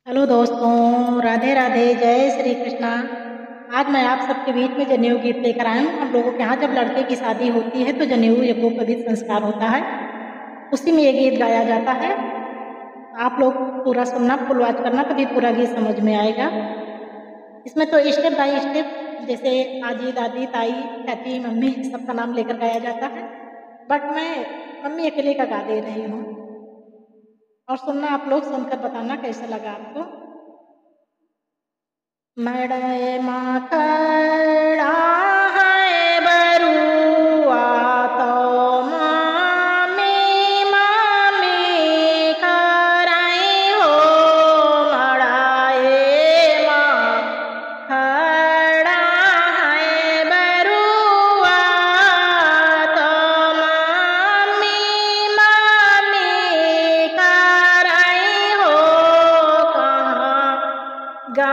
Hello दोस्तों, राधे राधे, जय श्री कृष्णा। आज मैं आप सबके बीच में जनेऊ गीत लेकर आई हूँ। हम लोगों के यहाँ जब लड़के की शादी होती है तो जनेऊ यज्ञोपवीत संस्कार होता है, उसी में ये गीत गाया जाता है। आप लोग पूरा सुनना, फुल वॉच करना, तभी पूरा गीत समझ में आएगा। इसमें तो स्टेप बाय स्टेप जैसे आजी, दादी, ताई, चाची, मम्मी सबका नाम लेकर गाया जाता है, बट मैं मम्मी अकेले का गा दे रही हूँ। और सुनना, आप लोग सुनकर बताना कैसा लगा आपको। मड़ई माकड़ा है बरुआ तो मामी मामी करई हो। मड़ई माकड़ा है बरुआ तो मामी मामी करई हो। कहाँ गा